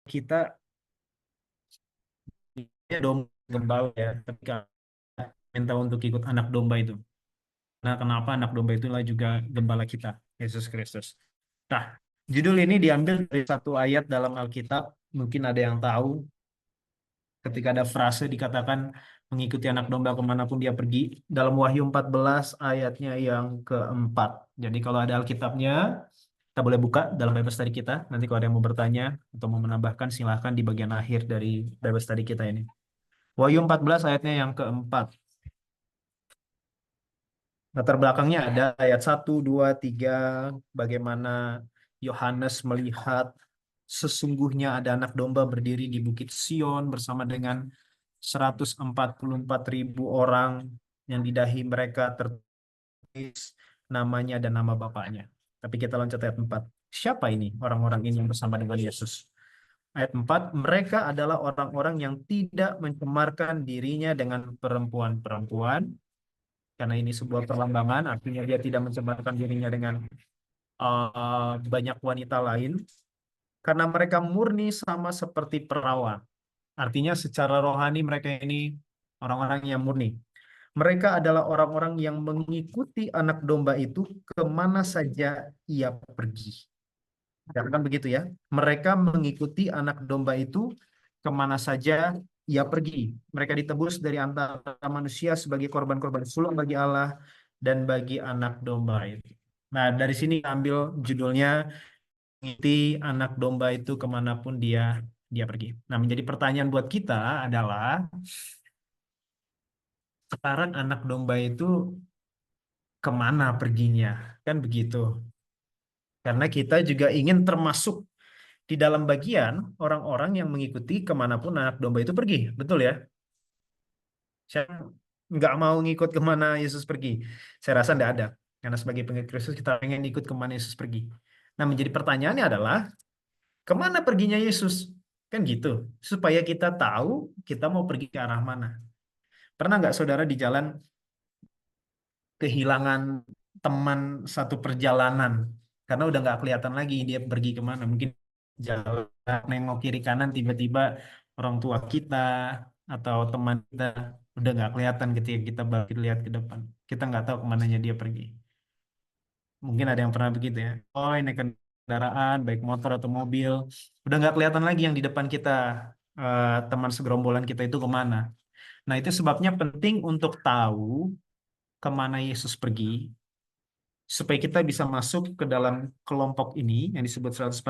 kita ya domba gembala ya, tapi kalau minta untuk ikut anak domba itu. Nah, kenapa anak domba itulah juga gembala kita, Yesus Kristus. Nah, judul ini diambil dari satu ayat dalam Alkitab. Mungkin ada yang tahu ketika ada frase dikatakan mengikuti anak domba kemanapun dia pergi. Dalam Wahyu 14 ayatnya yang keempat. Jadi kalau ada Alkitabnya, kita boleh buka dalam Bible study kita. Nanti kalau ada yang mau bertanya atau mau menambahkan, silahkan di bagian akhir dari Bible study kita ini. Wahyu 14 ayatnya yang keempat. Latar belakangnya ada ayat 1, 2, 3, bagaimana Yohanes melihat sesungguhnya ada anak domba berdiri di Bukit Sion bersama dengan 144.000 orang yang di dahi mereka tertulis namanya dan nama Bapaknya. Tapi kita loncat ayat 4. Siapa ini orang-orang ini yang bersama dengan Yesus? Ayat 4, mereka adalah orang-orang yang tidak mencemarkan dirinya dengan perempuan-perempuan, karena ini sebuah perlambangan, artinya dia tidak mencemarkan dirinya dengan banyak wanita lain, karena mereka murni sama seperti perawan. Artinya secara rohani mereka ini orang-orang yang murni. Mereka adalah orang-orang yang mengikuti anak domba itu kemana saja ia pergi. Ya, kan begitu ya. Mereka mengikuti anak domba itu kemana saja ia pergi. Mereka ditebus dari antara manusia sebagai korban-korban sulung bagi Allah dan bagi anak domba itu. Nah, dari sini ambil judulnya mengikuti anak domba itu kemanapun dia dia pergi. Nah, menjadi pertanyaan buat kita adalah sekarang anak domba itu kemana perginya? Kan begitu. Karena kita juga ingin termasuk di dalam bagian orang-orang yang mengikuti kemanapun anak domba itu pergi. Betul ya? Saya nggak mau ngikut kemana Yesus pergi. Saya rasa nggak ada. Karena sebagai pengikut Kristus kita pengen ikut kemana Yesus pergi. Nah, menjadi pertanyaannya adalah, kemana perginya Yesus? Kan gitu. Supaya kita tahu kita mau pergi ke arah mana. Pernah nggak saudara di jalan kehilangan teman satu perjalanan? Karena udah nggak kelihatan lagi dia pergi kemana. Mungkin jalan nengok kiri kanan tiba-tiba orang tua kita atau teman kita udah nggak kelihatan ketika kita balik lihat ke depan. Kita nggak tahu kemananya dia pergi. Mungkin ada yang pernah begitu ya. Oh, ini kendaraan baik motor atau mobil udah nggak kelihatan lagi yang di depan kita, teman segerombolan kita itu kemana. Nah, itu sebabnya penting untuk tahu kemana Yesus pergi supaya kita bisa masuk ke dalam kelompok ini yang disebut 144.000,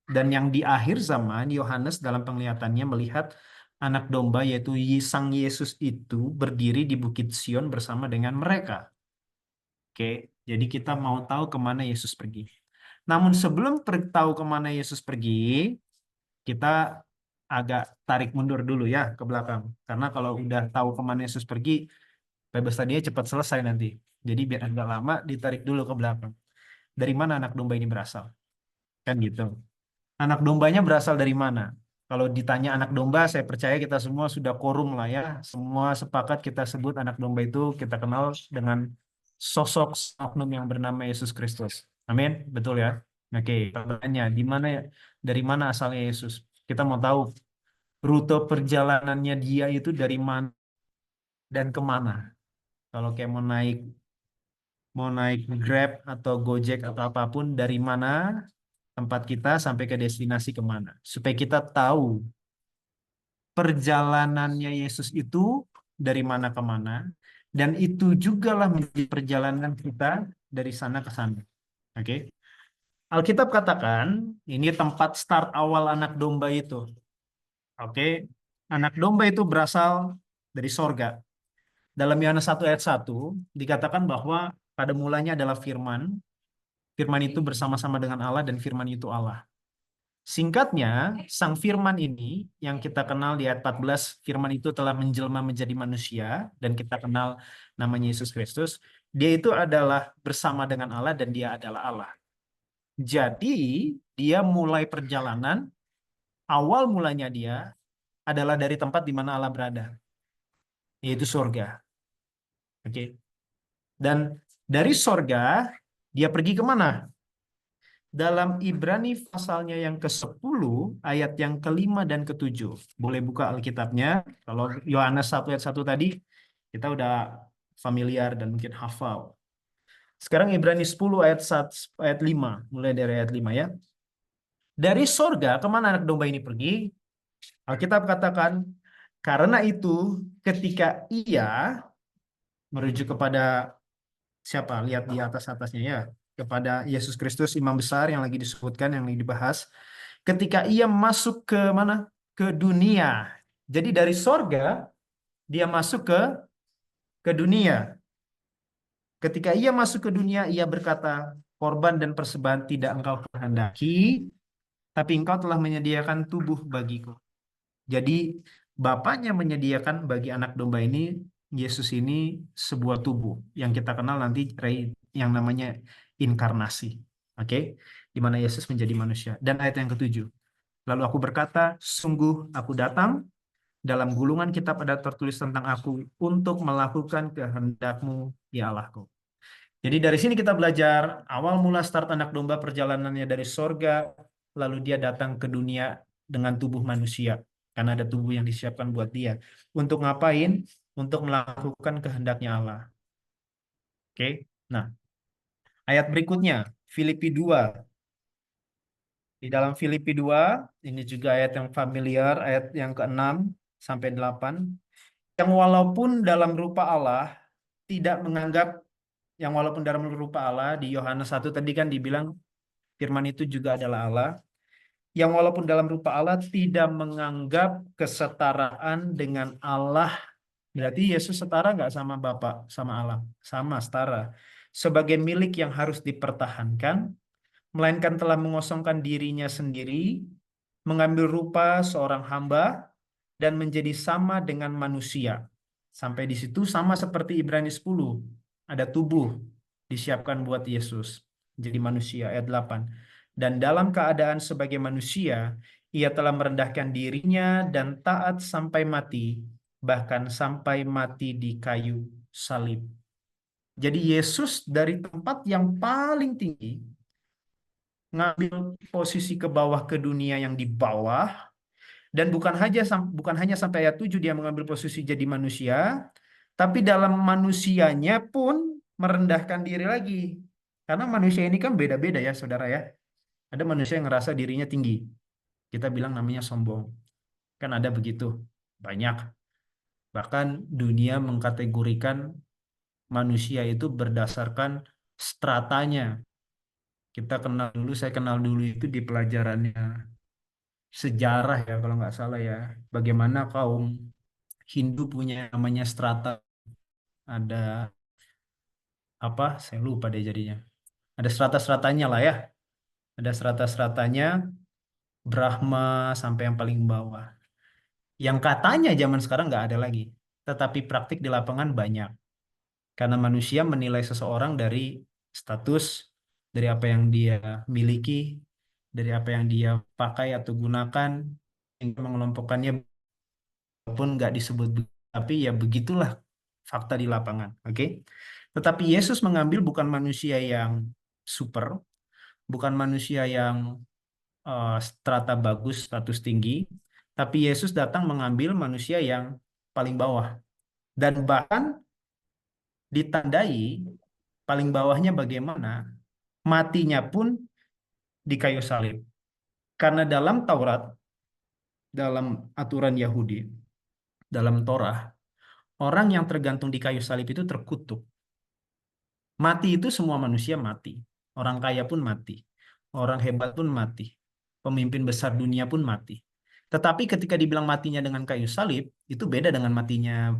dan yang di akhir zaman Yohanes dalam penglihatannya melihat anak domba yaitu Sang Yesus itu berdiri di Bukit Sion bersama dengan mereka. Oke, jadi kita mau tahu kemana Yesus pergi. Namun sebelum tahu kemana Yesus pergi, kita agak tarik mundur dulu ya ke belakang. Karena kalau udah tahu kemana Yesus pergi, Bible study-nya cepat selesai nanti. Jadi biar agak lama, ditarik dulu ke belakang. Dari mana anak domba ini berasal? Kan gitu. Anak dombanya berasal dari mana? Kalau ditanya anak domba, saya percaya kita semua sudah quorum lah ya. Semua sepakat kita sebut anak domba itu kita kenal dengan sosok oknum yang bernama Yesus Kristus. Amin, betul ya. Oke, pertanyaannya dari mana asalnya Yesus? Kita mau tahu rute perjalanannya dia itu dari mana dan kemana. Kalau kayak mau naik Grab atau Gojek atau apapun, dari mana tempat kita sampai ke destinasi kemana. Supaya kita tahu perjalanannya Yesus itu dari mana ke mana, dan itu jugalah menjadi perjalanan kita dari sana ke sana. Oke. Alkitab katakan ini tempat start awal anak domba itu. Oke. Anak domba itu berasal dari sorga. Dalam Yohanes 1 ayat 1 dikatakan bahwa pada mulanya adalah firman. Firman itu bersama-sama dengan Allah dan firman itu Allah. Singkatnya, Sang Firman ini yang kita kenal di ayat 14, Firman itu telah menjelma menjadi manusia dan kita kenal namanya Yesus Kristus. Dia itu adalah bersama dengan Allah dan dia adalah Allah. Jadi, dia mulai perjalanan, awal mulanya dia adalah dari tempat di mana Allah berada, yaitu surga. Oke. Dan dari surga, dia pergi kemana? dalam Ibrani pasalnya yang ke-10 ayat yang ke-5 dan ke-7. Boleh buka Alkitabnya. Kalau Yohanes 1 ayat 1 tadi kita udah familiar dan mungkin hafal. Sekarang Ibrani 10 ayat 1, ayat 5, mulai dari ayat 5 ya. Dari sorga kemana anak domba ini pergi? Alkitab katakan, karena itu ketika ia merujuk kepada siapa? Lihat di atas-atasnya ya. Kepada Yesus Kristus imam besar yang lagi disebutkan, yang lagi dibahas. Ketika ia masuk ke mana? Ke dunia. Jadi dari sorga dia masuk ke dunia. Ketika ia masuk ke dunia, ia berkata, korban dan persembahan tidak engkau kehendaki, tapi engkau telah menyediakan tubuh bagiku. Jadi Bapaknya menyediakan bagi anak domba ini, Yesus ini, sebuah tubuh yang kita kenal nanti yang namanya inkarnasi. Oke, di mana Yesus menjadi manusia. Dan ayat yang ketujuh. Lalu aku berkata, sungguh aku datang, dalam gulungan kitab ada tertulis tentang aku untuk melakukan kehendakmu, ya Allahku. Jadi dari sini kita belajar awal mula start anak domba perjalanannya dari sorga, lalu dia datang ke dunia dengan tubuh manusia, karena ada tubuh yang disiapkan buat dia. Untuk ngapain? Untuk melakukan kehendaknya Allah. Oke. Nah, ayat berikutnya, Filipi 2. Di dalam Filipi 2, ini juga ayat yang familiar, ayat yang ke-6 sampai 8. Yang walaupun dalam rupa Allah, tidak menganggap, yang walaupun dalam rupa Allah, di Yohanes 1 tadi kan dibilang, firman itu juga adalah Allah, yang walaupun dalam rupa Allah tidak menganggap kesetaraan dengan Allah. Berarti Yesus setara nggak sama Bapa, sama Allah? Sama, setara. Sebagai milik yang harus dipertahankan, melainkan telah mengosongkan dirinya sendiri, mengambil rupa seorang hamba, dan menjadi sama dengan manusia. Sampai di situ sama seperti Ibrani 10. Ada tubuh disiapkan buat Yesus. Jadi manusia, ayat 8. Dan dalam keadaan sebagai manusia, ia telah merendahkan dirinya dan taat sampai mati, bahkan sampai mati di kayu salib. Jadi Yesus dari tempat yang paling tinggi, ngambil posisi ke bawah, ke dunia yang di bawah, dan bukan hanya sampai ayat 7 dia mengambil posisi jadi manusia, tapi dalam manusianya pun merendahkan diri lagi. Karena manusia ini kan beda-beda ya, saudara ya. Ada manusia yang ngerasa dirinya tinggi. Kita bilang namanya sombong. Kan ada begitu. Banyak. Bahkan dunia mengkategorikan manusia itu berdasarkan stratanya. Saya kenal dulu itu di pelajarannya sejarah ya kalau nggak salah ya. Bagaimana kaum Hindu punya namanya strata. Ada apa? Saya lupa deh jadinya. Ada strata-stratanya lah ya. Ada strata-stratanya Brahma sampai yang paling bawah. Yang katanya zaman sekarang nggak ada lagi. Tetapi praktik di lapangan banyak. Karena manusia menilai seseorang dari status, dari apa yang dia miliki, dari apa yang dia pakai atau gunakan, yang mengelompokkannya pun nggak disebut, tapi ya begitulah fakta di lapangan. Oke. Tetapi Yesus mengambil bukan manusia yang super, bukan manusia yang strata bagus, status tinggi, tapi Yesus datang mengambil manusia yang paling bawah. Dan bahkan ditandai paling bawahnya bagaimana? Matinya pun di kayu salib. Karena dalam Taurat, dalam aturan Yahudi, dalam Torah, orang yang tergantung di kayu salib itu terkutuk. Mati itu semua manusia mati. Orang kaya pun mati. Orang hebat pun mati. Pemimpin besar dunia pun mati. Tetapi ketika dibilang matinya dengan kayu salib, itu beda dengan matinya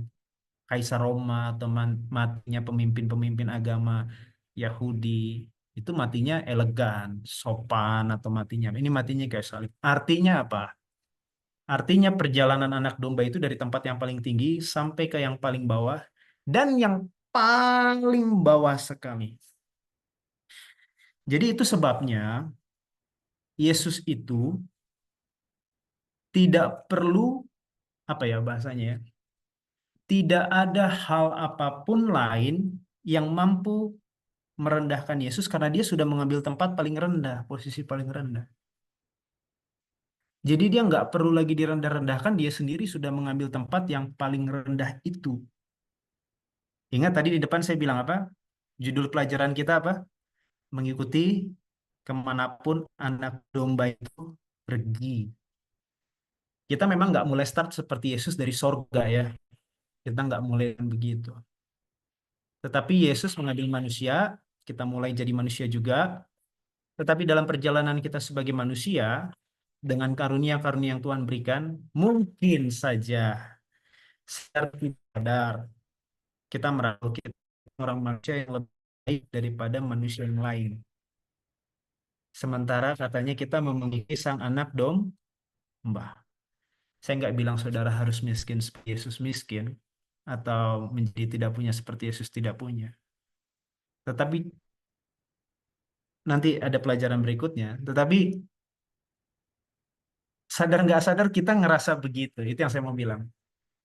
Kaisar Roma atau matinya pemimpin-pemimpin agama Yahudi. Itu matinya elegan, sopan, atau matinya. Ini matinya kayu salib. Artinya apa? Artinya perjalanan anak domba itu dari tempat yang paling tinggi sampai ke yang paling bawah. Dan yang paling bawah sekali. Jadi itu sebabnya Yesus itu tidak perlu, apa ya bahasanya ya, tidak ada hal apapun lain yang mampu merendahkan Yesus karena dia sudah mengambil tempat paling rendah, posisi paling rendah. Jadi dia nggak perlu lagi direndah-rendahkan, dia sendiri sudah mengambil tempat yang paling rendah itu. Ingat tadi di depan saya bilang apa? Judul pelajaran kita apa? Mengikuti kemanapun anak domba itu pergi. Kita memang nggak mulai start seperti Yesus dari sorga ya. Kita nggak mulai begitu. Tetapi Yesus mengambil manusia, kita mulai jadi manusia juga. Tetapi dalam perjalanan kita sebagai manusia, dengan karunia-karunia yang Tuhan berikan, mungkin saja secara tidak sadar kita merasa kita orang manusia yang lebih baik daripada manusia yang lain. Sementara katanya kita memiliki sang anak domba. Saya nggak bilang saudara harus miskin seperti Yesus miskin, atau menjadi tidak punya seperti Yesus tidak punya. Tetapi nanti ada pelajaran berikutnya. Tetapi sadar nggak sadar kita ngerasa begitu. Itu yang saya mau bilang.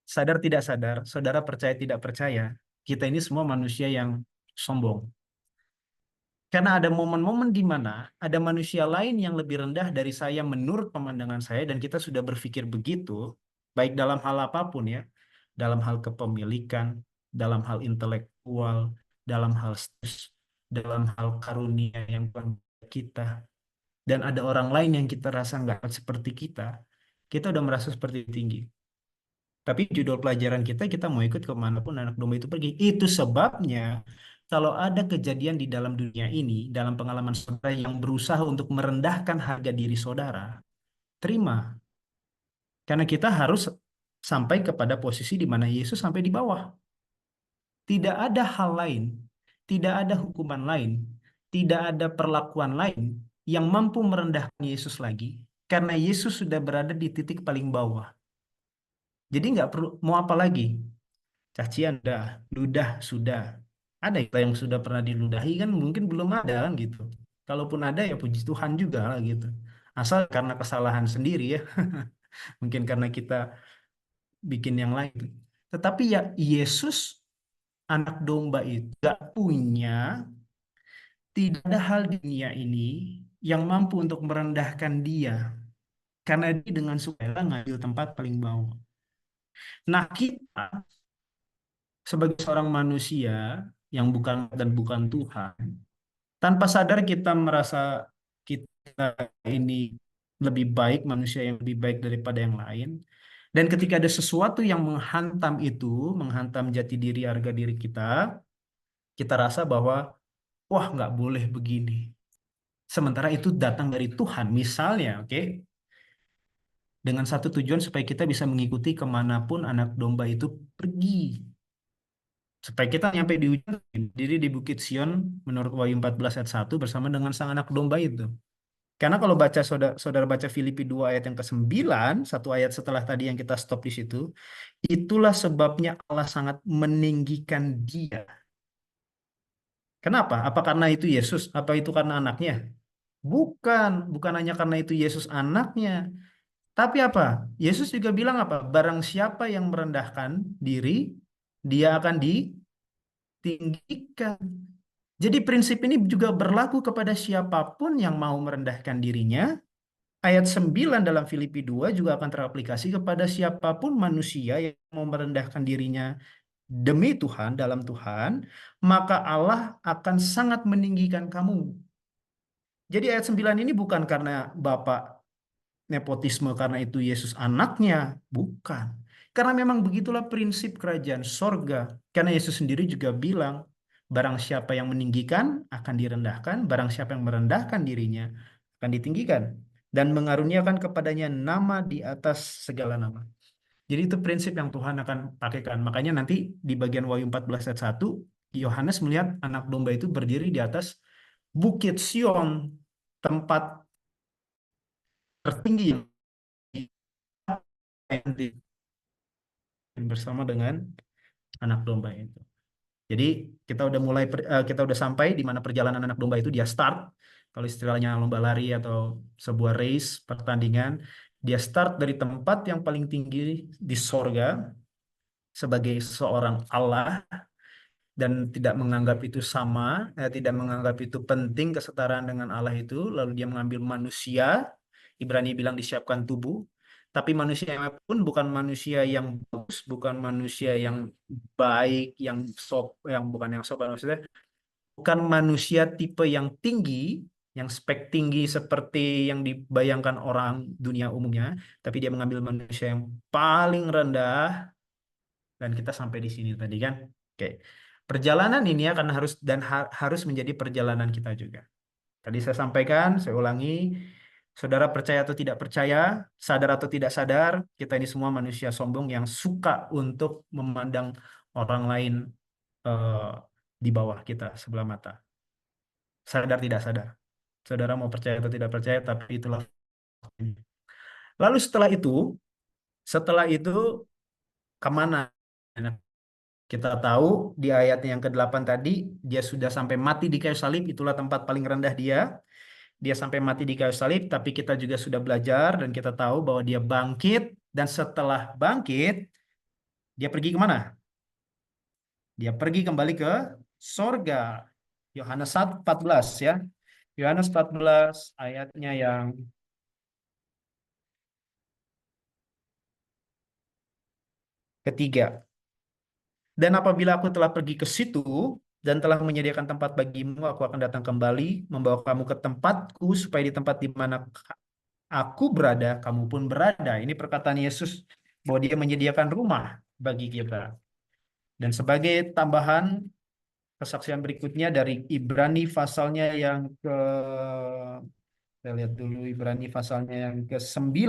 Sadar tidak sadar, saudara percaya tidak percaya, kita ini semua manusia yang sombong. Karena ada momen-momen di mana ada manusia lain yang lebih rendah dari saya menurut pemandangan saya, dan kita sudah berpikir begitu, baik dalam hal apapun ya, dalam hal kepemilikan, dalam hal intelektual, dalam hal status, dalam hal karunia yang Tuhan beri kita, dan ada orang lain yang kita rasa nggak seperti kita udah merasa seperti tinggi. Tapi judul pelajaran kita mau ikut kemanapun anak domba itu pergi. Itu sebabnya kalau ada kejadian di dalam dunia ini, dalam pengalaman saudara yang berusaha untuk merendahkan harga diri saudara, terima. Karena kita harus sampai kepada posisi di mana Yesus sampai di bawah. Tidak ada hal lain, tidak ada hukuman lain, tidak ada perlakuan lain yang mampu merendahkan Yesus lagi. Karena Yesus sudah berada di titik paling bawah. Jadi nggak perlu, mau apa lagi? Cacian udah, ludah sudah. Ada kita yang sudah pernah diludahi kan mungkin belum ada kan gitu. Kalaupun ada ya puji Tuhan juga lah gitu. Asal karena kesalahan sendiri ya. Mungkin karena kita bikin yang lain. Tetapi ya Yesus anak domba itu gak punya, tidak ada hal di dunia ini yang mampu untuk merendahkan dia. Karena dia dengan sukarela ngambil tempat paling bawah. Nah kita sebagai seorang manusia yang bukan dan bukan Tuhan, tanpa sadar kita merasa kita ini lebih baik, manusia yang lebih baik daripada yang lain. Dan ketika ada sesuatu yang menghantam itu, menghantam jati diri, harga diri kita rasa bahwa, wah nggak boleh begini. Sementara itu datang dari Tuhan. Misalnya, oke, dengan satu tujuan supaya kita bisa mengikuti kemanapun anak domba itu pergi. Supaya kita nyampe di ujung, diri di Bukit Sion, menurut Wahyu 14 ayat 1, bersama dengan sang anak domba itu. Karena kalau baca saudara baca Filipi 2 ayat yang ke-9, satu ayat setelah tadi yang kita stop di situ, itulah sebabnya Allah sangat meninggikan dia. Kenapa? Apa karena itu Yesus? Apa itu karena anaknya? Bukan, bukan hanya karena itu Yesus anaknya. Tapi apa? Yesus juga bilang apa? Barang siapa yang merendahkan diri, dia akan ditinggikan. Jadi prinsip ini juga berlaku kepada siapapun yang mau merendahkan dirinya. Ayat 9 dalam Filipi 2 juga akan teraplikasi kepada siapapun manusia yang mau merendahkan dirinya demi Tuhan, dalam Tuhan, maka Allah akan sangat meninggikan kamu. Jadi ayat 9 ini bukan karena Bapak nepotisme, karena itu Yesus anaknya, bukan. Karena memang begitulah prinsip kerajaan sorga. Karena Yesus sendiri juga bilang, barang siapa yang meninggikan akan direndahkan, barang siapa yang merendahkan dirinya akan ditinggikan. Dan mengaruniakan kepadanya nama di atas segala nama. Jadi itu prinsip yang Tuhan akan pakaikan. Makanya nanti di bagian Wahyu 14 ayat 1, Yohanes melihat anak domba itu berdiri di atas Bukit Sion, tempat tertinggi bersama dengan anak domba itu. Jadi kita udah sampai di mana perjalanan anak domba itu dia start. Kalau istilahnya lomba lari atau sebuah race pertandingan, dia start dari tempat yang paling tinggi di sorga sebagai seorang Allah, dan tidak menganggap itu sama, tidak menganggap itu penting kesetaraan dengan Allah itu, lalu dia mengambil manusia, Ibrani bilang disiapkan tubuh, tapi manusia pun bukan manusia yang bagus, bukan manusia yang baik, yang bukan yang sopan maksudnya, bukan manusia tipe yang tinggi, yang spek tinggi seperti yang dibayangkan orang dunia umumnya, tapi dia mengambil manusia yang paling rendah dan kita sampai di sini tadi kan. Oke. Perjalanan ini akan harus menjadi perjalanan kita juga. Tadi saya sampaikan, saya ulangi, saudara percaya atau tidak percaya, sadar atau tidak sadar, kita ini semua manusia sombong yang suka untuk memandang orang lain eh, di bawah kita sebelah mata. Sadar tidak sadar. Saudara mau percaya atau tidak percaya, tapi itulah. Lalu setelah itu kemana? Nah, kita tahu di ayat yang ke-8 tadi, dia sudah sampai mati di kayu salib, itulah tempat paling rendah dia. Dia sampai mati di kayu salib, tapi kita juga sudah belajar dan kita tahu bahwa dia bangkit, dan setelah bangkit, dia pergi kemana? Dia pergi kembali ke sorga. Yohanes 14 ya. Yohanes 14 ayatnya yang ketiga. Dan apabila aku telah pergi ke situ dan telah menyediakan tempat bagimu, aku akan datang kembali, membawa kamu ke tempatku, supaya di tempat di mana aku berada, kamu pun berada. Ini perkataan Yesus bahwa dia menyediakan rumah bagi kita. Dan sebagai tambahan, kesaksian berikutnya dari Ibrani pasalnya yang ke, kita lihat dulu Ibrani pasalnya yang ke-9.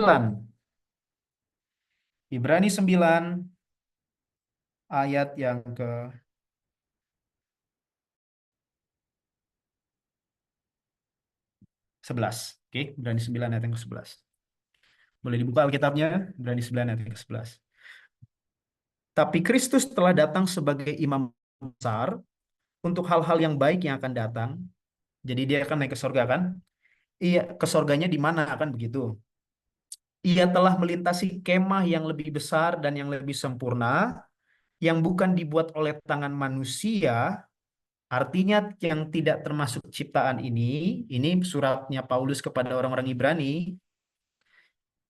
Ibrani 9 ayat yang ke-11. Oke, Ibrani 9 ayat yang ke-11. Boleh dibuka Alkitabnya, Ibrani 9 ayat yang ke-11. Tapi Kristus telah datang sebagai imam besar untuk hal-hal yang baik yang akan datang. Jadi dia akan naik ke sorga kan? Iya, ke sorganya di mana kan begitu? Ia telah melintasi kemah yang lebih besar dan yang lebih sempurna, yang bukan dibuat oleh tangan manusia, artinya yang tidak termasuk ciptaan ini suratnya Paulus kepada orang-orang Ibrani,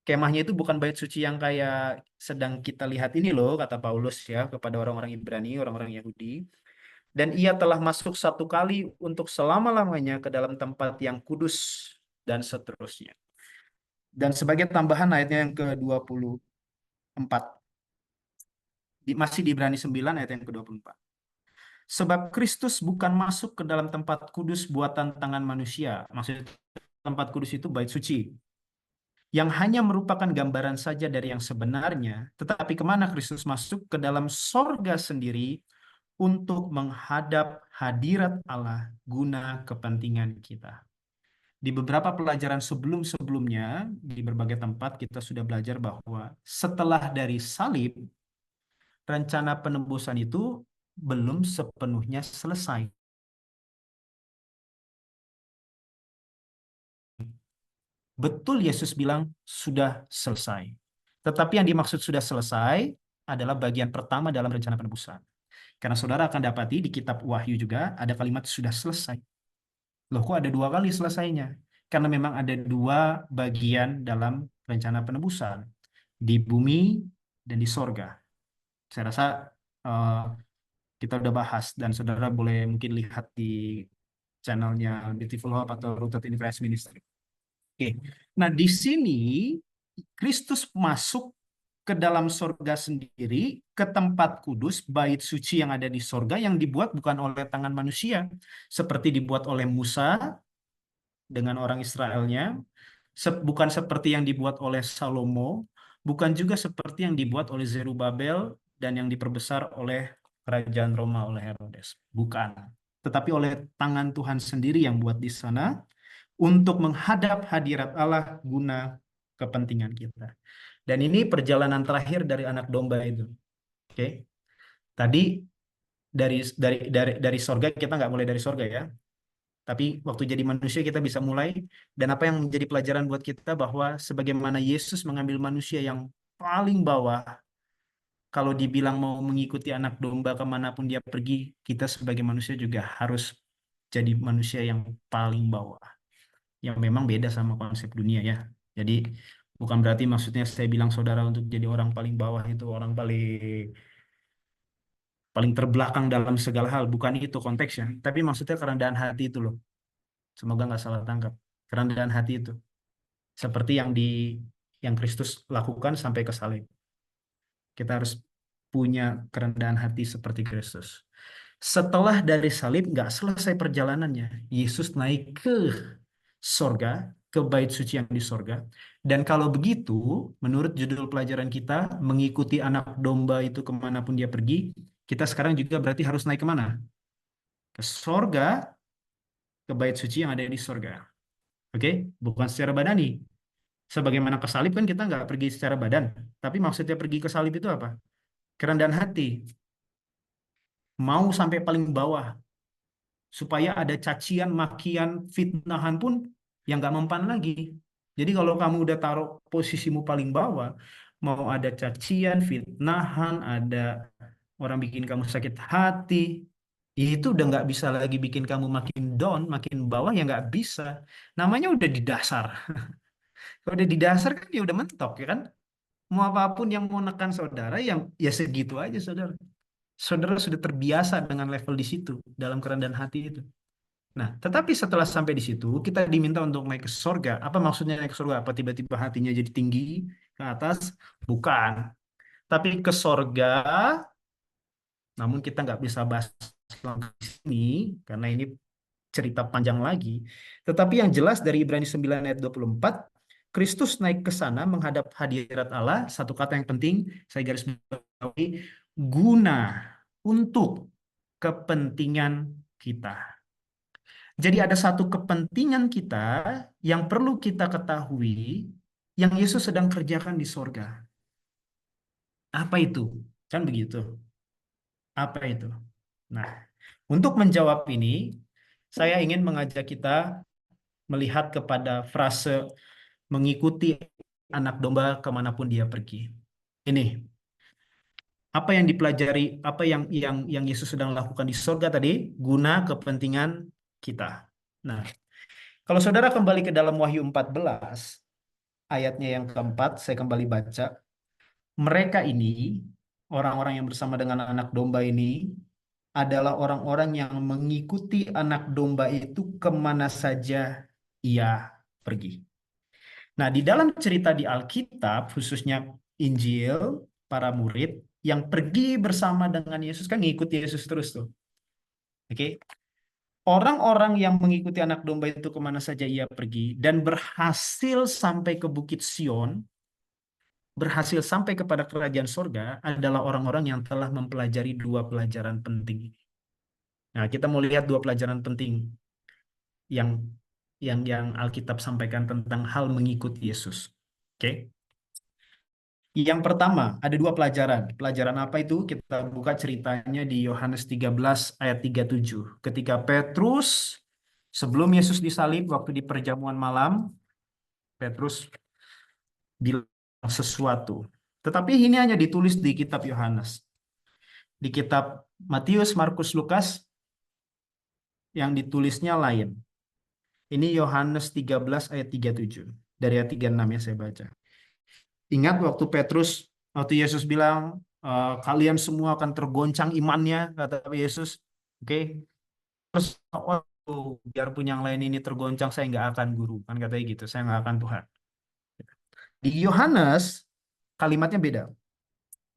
kemahnya itu bukan bait suci yang kayak sedang kita lihat ini loh, kata Paulus ya, kepada orang-orang Ibrani, orang-orang Yahudi. Dan ia telah masuk satu kali untuk selama-lamanya ke dalam tempat yang kudus, dan seterusnya. Dan sebagai tambahan ayatnya yang ke-24. Masih di Ibrani 9 ayat yang ke-24. Sebab Kristus bukan masuk ke dalam tempat kudus buatan tangan manusia. Maksudnya tempat kudus itu bait suci. Yang hanya merupakan gambaran saja dari yang sebenarnya. Tetapi kemana Kristus masuk? Ke dalam sorga sendiri untuk menghadap hadirat Allah guna kepentingan kita. Di beberapa pelajaran sebelum-sebelumnya, di berbagai tempat kita sudah belajar bahwa setelah dari salib, rencana penebusan itu belum sepenuhnya selesai. Betul Yesus bilang sudah selesai. Tetapi yang dimaksud sudah selesai adalah bagian pertama dalam rencana penebusan. Karena saudara akan dapati di kitab Wahyu juga ada kalimat sudah selesai. Loh kok ada dua kali selesainya? Karena memang ada dua bagian dalam rencana penebusan. Di bumi dan di sorga. Saya rasa eh, kita udah bahas dan saudara boleh mungkin lihat di channelnya Beautiful Hope atau Rooted in Christ Ministry. Oke, nah di sini Kristus masuk ke dalam sorga sendiri, ke tempat kudus, bait suci yang ada di sorga yang dibuat bukan oleh tangan manusia, seperti dibuat oleh Musa dengan orang Israelnya, bukan seperti yang dibuat oleh Salomo, bukan juga seperti yang dibuat oleh Zerubabel dan yang diperbesar oleh kerajaan Roma oleh Herodes. Bukan. Tetapi oleh tangan Tuhan sendiri yang buat di sana untuk menghadap hadirat Allah guna kepentingan kita. Dan ini perjalanan terakhir dari anak domba itu. Oke. Tadi dari sorga kita nggak mulai dari sorga ya. Tapi waktu jadi manusia kita bisa mulai, dan apa yang menjadi pelajaran buat kita bahwa sebagaimana Yesus mengambil manusia yang paling bawah kalau dibilang mau mengikuti anak domba kemanapun dia pergi, kita sebagai manusia juga harus jadi manusia yang paling bawah. Yang memang beda sama konsep dunia ya. Jadi bukan berarti maksudnya saya bilang saudara untuk jadi orang paling bawah itu orang paling paling terbelakang dalam segala hal. Bukan itu konteksnya. Tapi maksudnya kerendahan hati itu loh. Semoga nggak salah tangkap. Kerendahan hati itu. Seperti yang Kristus lakukan sampai ke salib. Kita harus punya kerendahan hati seperti Kristus. Setelah dari salib nggak selesai perjalanannya. Yesus naik ke sorga, ke bait suci yang di sorga. Dan kalau begitu, menurut judul pelajaran kita, mengikuti anak domba itu kemanapun dia pergi, kita sekarang juga berarti harus naik kemana? Ke sorga, ke bait suci yang ada di sorga. Oke? Bukan secara badani. Sebagaimana ke salib kan kita nggak pergi secara badan. Tapi maksudnya pergi ke salib itu apa? Kerendahan hati. Mau sampai paling bawah. Supaya ada cacian, makian, fitnahan pun yang nggak mempan lagi. Jadi kalau kamu udah taruh posisimu paling bawah, mau ada cacian, fitnahan, ada orang bikin kamu sakit hati, itu udah nggak bisa lagi bikin kamu makin down, makin bawah ya nggak bisa. Namanya udah di dasar. Kalau udah di dasar kan ya udah mentok ya kan. Mau apapun yang mau nekan saudara, yang ya segitu aja saudara. Saudara sudah terbiasa dengan level di situ dalam kerendahan hati itu. Nah, tetapi setelah sampai di situ, kita diminta untuk naik ke surga. Apa maksudnya naik ke surga? Apa tiba-tiba hatinya jadi tinggi ke atas? Bukan. Tapi ke surga, namun kita nggak bisa bahas di sini, karena ini cerita panjang lagi. Tetapi yang jelas dari Ibrani 9 ayat 24, Kristus naik ke sana menghadap hadirat Allah. Satu kata yang penting, saya garis bawahi, guna untuk kepentingan kita. Jadi ada satu kepentingan kita yang perlu kita ketahui yang Yesus sedang kerjakan di sorga. Apa itu? Kan begitu. Apa itu? Nah, untuk menjawab ini, saya ingin mengajak kita melihat kepada frase mengikuti anak domba kemanapun dia pergi. Ini, apa yang dipelajari, apa yang Yesus sedang lakukan di sorga tadi, guna kepentingan kita. Nah, kalau saudara kembali ke dalam Wahyu 14, ayatnya yang keempat, saya kembali baca. Mereka ini, orang-orang yang bersama dengan anak domba ini, adalah orang-orang yang mengikuti anak domba itu kemana saja ia pergi. Nah, di dalam cerita di Alkitab, khususnya Injil, para murid yang pergi bersama dengan Yesus, kan ngikuti Yesus terus tuh. Oke, orang-orang yang mengikuti anak domba itu kemana saja ia pergi dan berhasil sampai ke Bukit Sion, berhasil sampai kepada kerajaan sorga adalah orang-orang yang telah mempelajari dua pelajaran penting ini. Nah, kita mau lihat dua pelajaran penting yang yang Alkitab sampaikan tentang hal mengikuti Yesus. Oke. Yang pertama, ada dua pelajaran. Pelajaran apa itu? Kita buka ceritanya di Yohanes 13 ayat 37. Ketika Petrus sebelum Yesus disalib waktu di perjamuan malam, Petrus bilang sesuatu. Tetapi ini hanya ditulis di kitab Yohanes. Di kitab Matius, Markus, Lukas yang ditulisnya lain. Ini Yohanes 13 ayat 37. Dari ayat 36 ya saya baca. Ingat waktu Yesus bilang, kalian semua akan tergoncang imannya, kata Yesus. Oke. Terus, oh, biarpun yang lain ini tergoncang, saya nggak akan guru. Kan katanya gitu, saya nggak akan Tuhan. Di Yohanes, kalimatnya beda.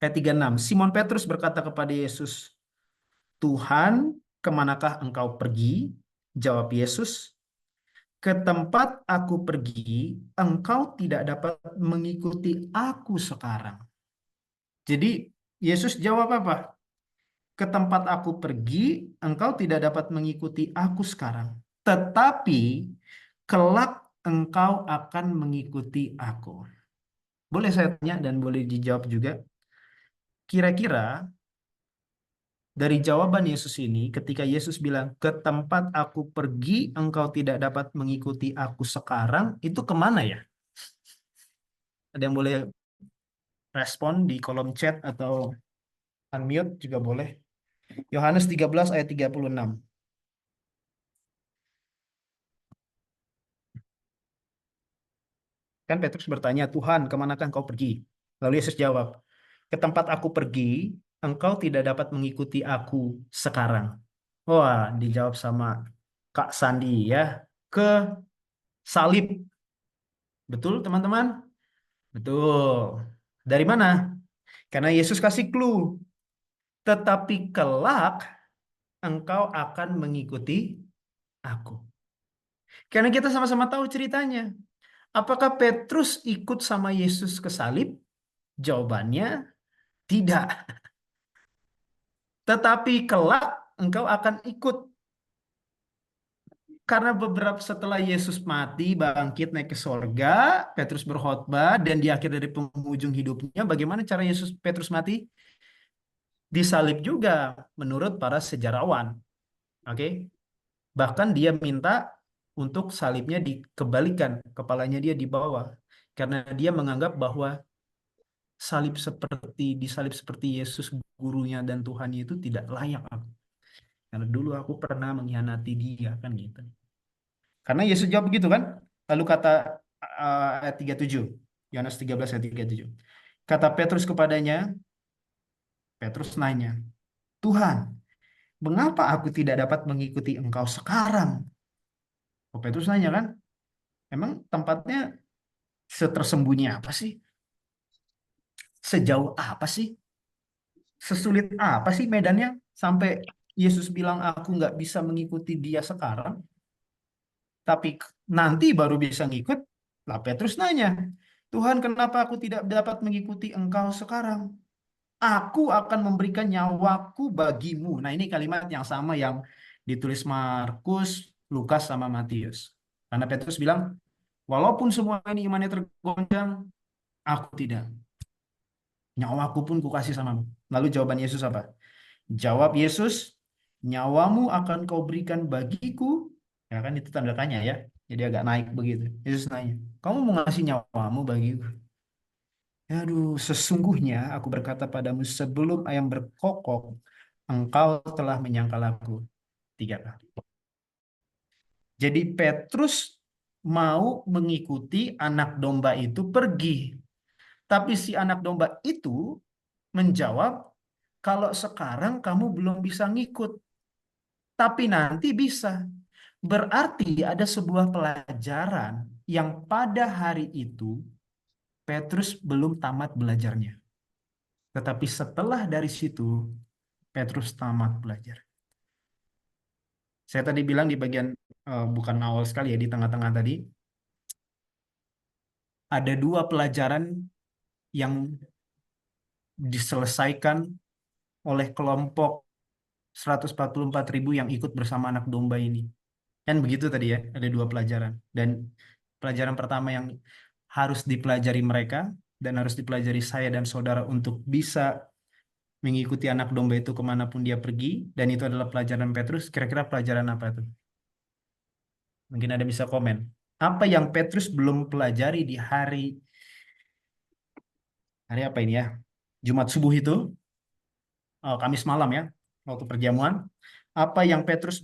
Ayat 36. Simon Petrus berkata kepada Yesus, Tuhan, kemanakah engkau pergi? Jawab Yesus, ke tempat aku pergi, engkau tidak dapat mengikuti aku sekarang. Jadi Yesus jawab apa? Ke tempat aku pergi, engkau tidak dapat mengikuti aku sekarang. Tetapi kelak engkau akan mengikuti aku. Boleh saya tanya dan boleh dijawab juga. Kira-kira dari jawaban Yesus ini, ketika Yesus bilang, ke tempat aku pergi, engkau tidak dapat mengikuti aku sekarang, itu kemana ya? Ada yang boleh respon di kolom chat atau Unmute juga boleh. Yohanes 13 ayat 36. Kan Petrus bertanya, Tuhan, kemanakah engkau pergi? Lalu Yesus jawab, ke tempat aku pergi, engkau tidak dapat mengikuti aku sekarang. Wah, dijawab sama Kak Sandi ya. Ke salib. Betul, teman-teman? Betul. Dari mana? Karena Yesus kasih clue. Tetapi kelak engkau akan mengikuti aku. Karena kita sama-sama tahu ceritanya. Apakah Petrus ikut sama Yesus ke salib? Jawabannya tidak. Tetapi kelak engkau akan ikut. Karena beberapa setelah Yesus mati, bangkit, naik ke sorga, Petrus berkhotbah, dan di akhir dari penghujung hidupnya, bagaimana cara Petrus mati? Disalib juga, menurut para sejarawan. Oke, bahkan dia minta untuk salibnya dikembalikan, kepalanya dia dibawa, karena dia menganggap bahwa disalib seperti Yesus gurunya dan Tuhannya itu tidak layak aku. Karena dulu aku pernah mengkhianati dia kan gitu. Karena Yesus jawab begitu kan? Lalu kata ayat 37, Yohanes 13 ayat 37. Kata Petrus kepadanya, Petrus nanya, Tuhan, mengapa aku tidak dapat mengikuti engkau sekarang? Oh, Petrus nanya kan, emang tempatnya setersembunyi apa sih? Sejauh apa sih? Sesulit apa sih medannya? Sampai Yesus bilang aku nggak bisa mengikuti dia sekarang, tapi nanti baru bisa ngikut. Lah Petrus nanya, Tuhan kenapa aku tidak dapat mengikuti engkau sekarang? Aku akan memberikan nyawaku bagimu. Nah ini kalimat yang sama yang ditulis Markus, Lukas, sama Matius. Karena Petrus bilang, walaupun semua ini imannya tergoncang, aku tidak. Nyawaku pun kukasih samamu. Lalu jawaban Yesus apa? Jawab Yesus, nyawamu akan kau berikan bagiku. Ya kan itu tanda tanya ya. Jadi agak naik begitu. Yesus nanya, kamu mau ngasih nyawamu bagiku? Aduh, sesungguhnya aku berkata padamu sebelum ayam berkokok, engkau telah menyangkal aku 3 kali. Jadi Petrus mau mengikuti anak domba itu pergi. Tapi si anak domba itu menjawab, kalau sekarang kamu belum bisa ngikut, tapi nanti bisa. Berarti ada sebuah pelajaran yang pada hari itu Petrus belum tamat belajarnya. Tetapi setelah dari situ, Petrus tamat belajar. Saya tadi bilang di bagian bukan awal sekali ya, di tengah-tengah tadi, ada 2 pelajaran yang diselesaikan oleh kelompok 144.000 yang ikut bersama anak domba ini. Kan begitu tadi ya, ada 2 pelajaran. Dan pelajaran pertama yang harus dipelajari mereka dan harus dipelajari saya dan saudara untuk bisa mengikuti anak domba itu kemanapun dia pergi. Dan itu adalah pelajaran Petrus. Kira-kira pelajaran apa itu? Mungkin ada bisa komen. Apa yang Petrus belum pelajari di hari apa ini ya? Jumat subuh itu, Kamis malam ya, waktu perjamuan. Apa yang Petrus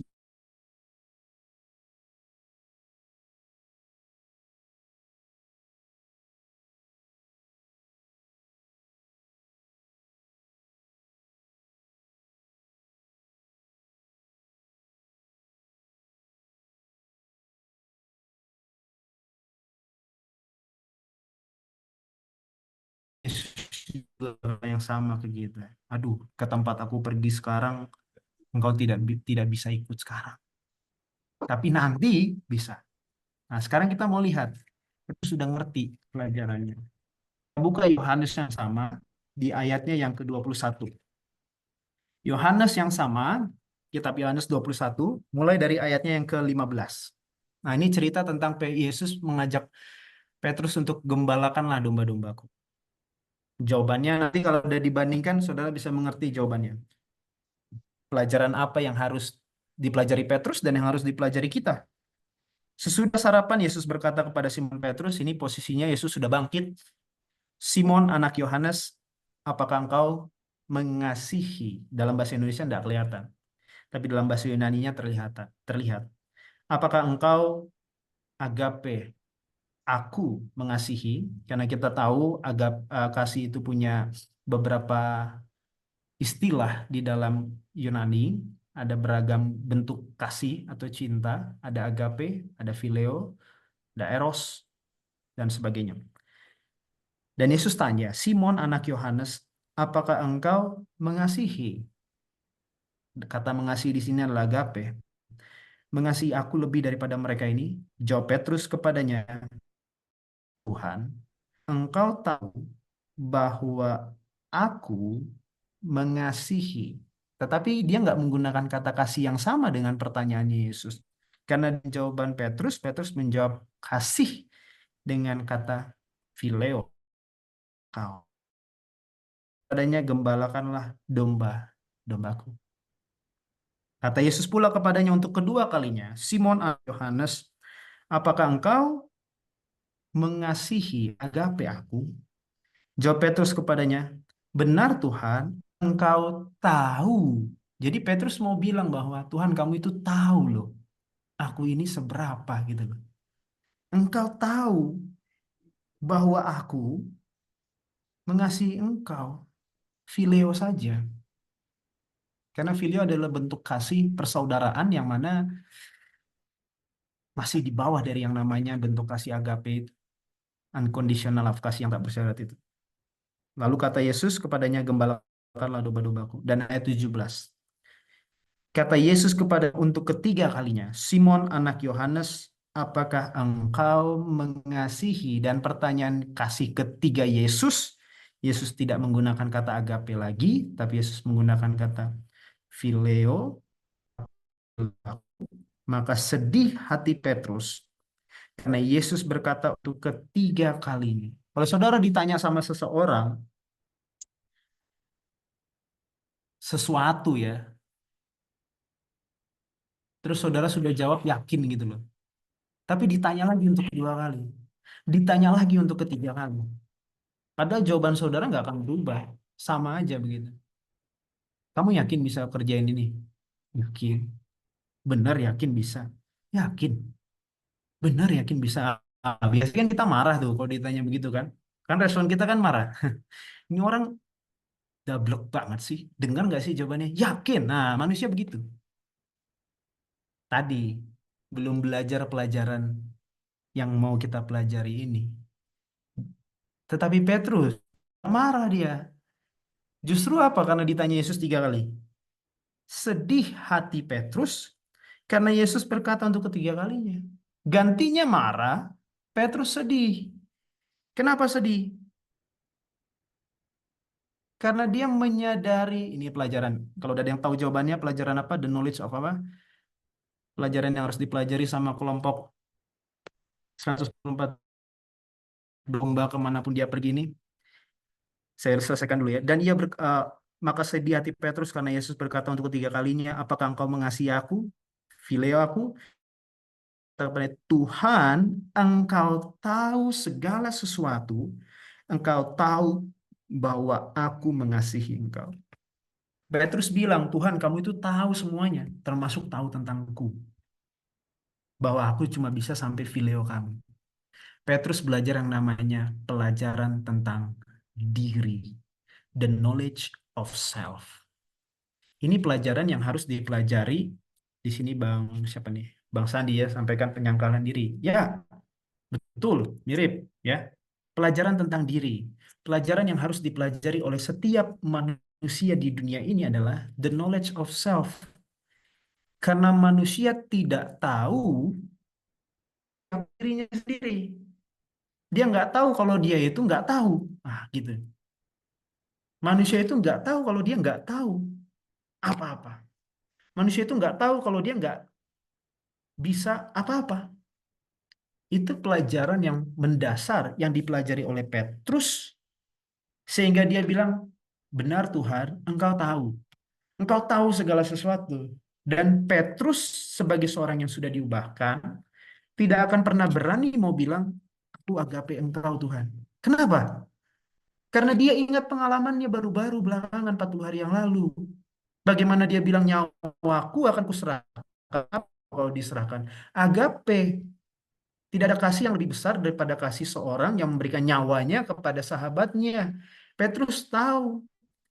yang sama ke kita. Aduh, ke tempat aku pergi sekarang, engkau tidak bisa ikut sekarang. Tapi nanti bisa. Nah, sekarang kita mau lihat. Kita sudah ngerti pelajarannya. Buka Yohanes yang sama di ayatnya yang ke-21. Yohanes yang sama, kitab Yohanes 21, mulai dari ayatnya yang ke-15. Nah, ini cerita tentang Yesus mengajak Petrus untuk gembalakanlah domba-dombaku. Jawabannya nanti kalau udah dibandingkan, saudara bisa mengerti jawabannya. Pelajaran apa yang harus dipelajari Petrus dan yang harus dipelajari kita. Sesudah sarapan, Yesus berkata kepada Simon Petrus, ini posisinya Yesus sudah bangkit. Simon, anak Yohanes, apakah engkau mengasihi, dalam bahasa Indonesia tidak kelihatan, tapi dalam bahasa Yunaninya terlihat. Terlihat. Apakah engkau agape, aku mengasihi, karena kita tahu kasih itu punya beberapa istilah di dalam Yunani, ada beragam bentuk kasih atau cinta, ada agape, ada phileo, ada eros, dan sebagainya. Dan Yesus tanya, Simon anak Yohanes, apakah engkau mengasihi? Kata mengasihi di sini adalah agape. Mengasihi aku lebih daripada mereka ini? Jawab Petrus kepadanya, Tuhan, engkau tahu bahwa aku mengasihi. Tetapi dia nggak menggunakan kata kasih yang sama dengan pertanyaannya Yesus. Karena jawaban Petrus, Petrus menjawab kasih dengan kata phileo. Kau. Padanya gembalakanlah dombaku. Kata Yesus pula kepadanya untuk kedua kalinya, Simon Yohanes, apakah engkau mengasihi agape aku? Jawab Petrus kepadanya, benar Tuhan, engkau tahu. Jadi Petrus mau bilang bahwa Tuhan kamu itu tahu loh, aku ini seberapa gitu loh. Engkau tahu bahwa aku mengasihi engkau, phileo saja. Karena phileo adalah bentuk kasih persaudaraan yang mana masih di bawah dari yang namanya bentuk kasih agape itu, unconditional love, kasih yang tak bersyarat itu. Lalu kata Yesus kepadanya, gembalakanlah domba-dombaku. Dan ayat 17. Kata Yesus kepada untuk ketiga kalinya, Simon anak Yohanes, apakah engkau mengasihi? Dan pertanyaan kasih ketiga Yesus, Yesus tidak menggunakan kata agape lagi, tapi Yesus menggunakan kata phileo. Maka sedih hati Petrus karena Yesus berkata untuk ketiga kalinya. Kalau saudara ditanya sama seseorang sesuatu ya, terus saudara sudah jawab yakin gitu loh. Tapi ditanya lagi untuk kedua kali. Ditanya lagi untuk ketiga kali. Padahal jawaban saudara nggak akan berubah. Sama aja begitu. Kamu yakin bisa kerjain ini? Yakin. Benar yakin bisa? Yakin. Benar yakin bisa? Biasanya kan kita marah tuh kalau ditanya begitu kan. Kan respon kita kan marah. Ini orang dablek banget sih. Dengar nggak sih jawabannya? Yakin. Nah, manusia begitu. Tadi belum belajar pelajaran yang mau kita pelajari ini. Tetapi Petrus marah dia. Justru apa? Karena ditanya Yesus tiga kali. Sedih hati Petrus karena Yesus berkata untuk ketiga kalinya. Gantinya marah, Petrus sedih. Kenapa sedih? Karena dia menyadari, ini pelajaran. Kalau ada yang tahu jawabannya, pelajaran apa? The knowledge of apa? Pelajaran yang harus dipelajari sama kelompok 104 domba kemanapun dia pergi ini. Saya selesaikan dulu ya. Dan maka sedih hati Petrus karena Yesus berkata untuk ketiga kalinya, apakah engkau mengasihi aku? Phileo aku? Kepada Tuhan, engkau tahu segala sesuatu, engkau tahu bahwa aku mengasihi engkau. Petrus bilang, Tuhan kamu itu tahu semuanya, termasuk tahu tentangku. Bahwa aku cuma bisa sampai phileo kamu. Petrus belajar yang namanya pelajaran tentang diri. The knowledge of self. Ini pelajaran yang harus dipelajari di sini Bang siapa nih? Bang Sandi ya sampaikan penyangkalan diri. Ya, betul, mirip ya. Pelajaran tentang diri. Pelajaran yang harus dipelajari oleh setiap manusia di dunia ini adalah the knowledge of self. Karena manusia tidak tahu dirinya sendiri. Dia nggak tahu kalau dia itu nggak tahu. Ah, gitu. Manusia itu nggak tahu kalau dia nggak tahu apa-apa. Manusia itu nggak tahu kalau dia nggak bisa apa-apa. Itu pelajaran yang mendasar yang dipelajari oleh Petrus sehingga dia bilang, benar Tuhan, engkau tahu. Engkau tahu segala sesuatu. Dan Petrus sebagai seorang yang sudah diubahkan tidak akan pernah berani mau bilang, aku agape engkau Tuhan. Kenapa? Karena dia ingat pengalamannya baru-baru belakangan 40 hari yang lalu. Bagaimana dia bilang nyawaku akan kuserahkan kalau diserahkan. Agape, tidak ada kasih yang lebih besar daripada kasih seorang yang memberikan nyawanya kepada sahabatnya. Petrus tahu,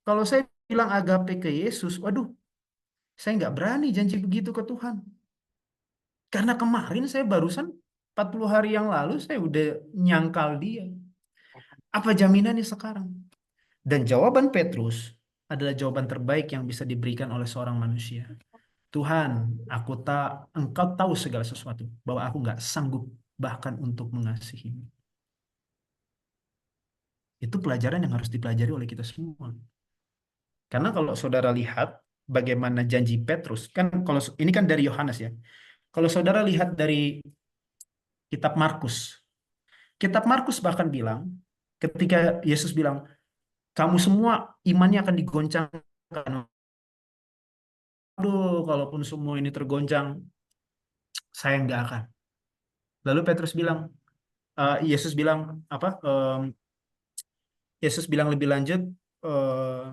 kalau saya bilang agape ke Yesus, waduh, saya nggak berani janji begitu ke Tuhan. Karena kemarin saya barusan 40 hari yang lalu saya udah nyangkal dia. Apa jaminannya sekarang? Dan jawaban Petrus adalah jawaban terbaik yang bisa diberikan oleh seorang manusia. Tuhan, aku tak, engkau tahu segala sesuatu, bahwa aku nggak sanggup bahkan untuk mengasihimu. Itu pelajaran yang harus dipelajari oleh kita semua. Karena kalau saudara lihat bagaimana janji Petrus, kan kalau ini kan dari Yohanes ya. Kalau saudara lihat dari kitab Markus, kitab Markus bahkan bilang, ketika Yesus bilang, kamu semua imannya akan digoncangkan. Aduh, kalaupun semua ini tergoncang, saya nggak akan. Lalu Petrus bilang, Yesus bilang apa? Yesus bilang lebih lanjut, eh,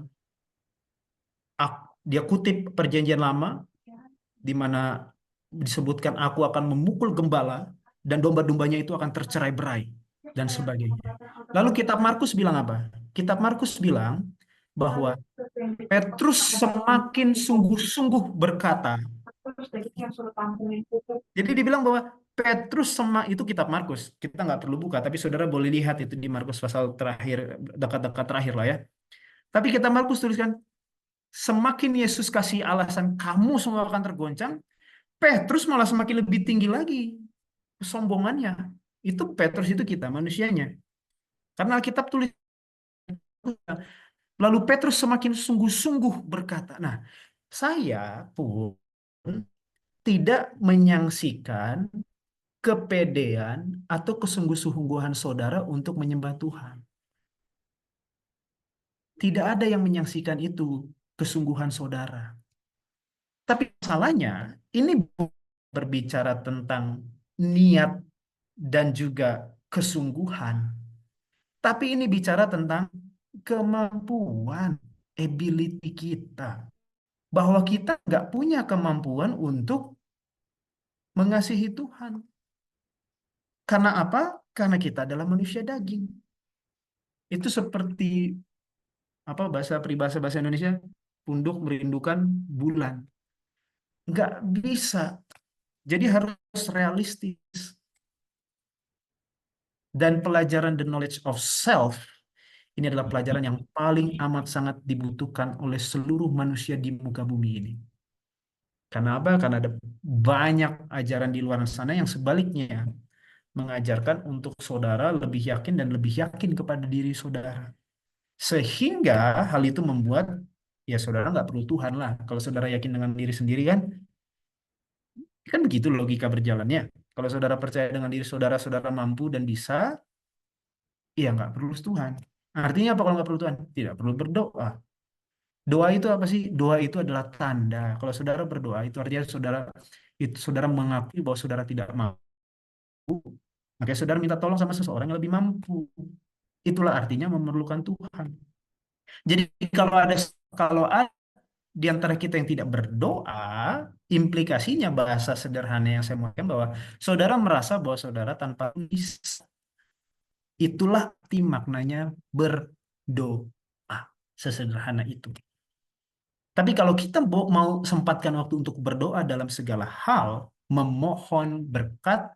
dia kutip perjanjian lama di mana disebutkan aku akan memukul gembala dan domba-dombanya itu akan tercerai-berai dan sebagainya. Lalu kitab Markus bilang apa? Kitab Markus bilang bahwa Petrus semakin sungguh-sungguh berkata. Jadi dibilang bahwa Petrus itu kitab Markus. Kita nggak perlu buka, tapi saudara boleh lihat itu di Markus pasal terakhir, dekat-dekat terakhir lah ya. Tapi kitab Markus tuliskan, semakin Yesus kasih alasan kamu semua akan tergoncang, Petrus malah semakin lebih tinggi lagi kesombongannya. Itu Petrus itu kita manusianya. Karena Alkitab tulis, lalu Petrus semakin sungguh-sungguh berkata. Nah, saya pun tidak menyaksikan kepedean atau kesungguh-sungguhan saudara untuk menyembah Tuhan. Tidak ada yang menyaksikan itu, kesungguhan saudara. Tapi masalahnya, ini berbicara tentang niat dan juga kesungguhan. Tapi ini bicara tentang kemampuan, ability kita. Bahwa kita nggak punya kemampuan untuk mengasihi Tuhan. Karena apa? Karena kita adalah manusia daging. Itu seperti apa bahasa peribahasa bahasa Indonesia, punduk merindukan bulan. Nggak bisa. Jadi harus realistis. Dan pelajaran the knowledge of self ini adalah pelajaran yang paling amat sangat dibutuhkan oleh seluruh manusia di muka bumi ini. Karena apa? Karena ada banyak ajaran di luar sana yang sebaliknya mengajarkan untuk saudara lebih yakin dan lebih yakin kepada diri saudara. Sehingga hal itu membuat ya saudara nggak perlu Tuhan lah. Kalau saudara yakin dengan diri sendiri kan begitu logika berjalannya. Kalau saudara percaya dengan diri saudara, saudara mampu dan bisa, ya nggak perlu Tuhan. Artinya apa kalau nggak perlu Tuhan? Tidak perlu berdoa. Doa itu apa sih? Doa itu adalah tanda. Kalau saudara berdoa, itu artinya saudara mengakui bahwa saudara tidak mampu. Makanya saudara minta tolong sama seseorang yang lebih mampu. Itulah artinya memerlukan Tuhan. Jadi kalau ada di antara kita yang tidak berdoa, implikasinya bahasa sederhana yang saya maksudkan bahwa saudara merasa bahwa saudara tanpa bisa. Itulah arti maknanya berdoa. Sesederhana itu. Tapi kalau kita mau sempatkan waktu untuk berdoa dalam segala hal, memohon berkat,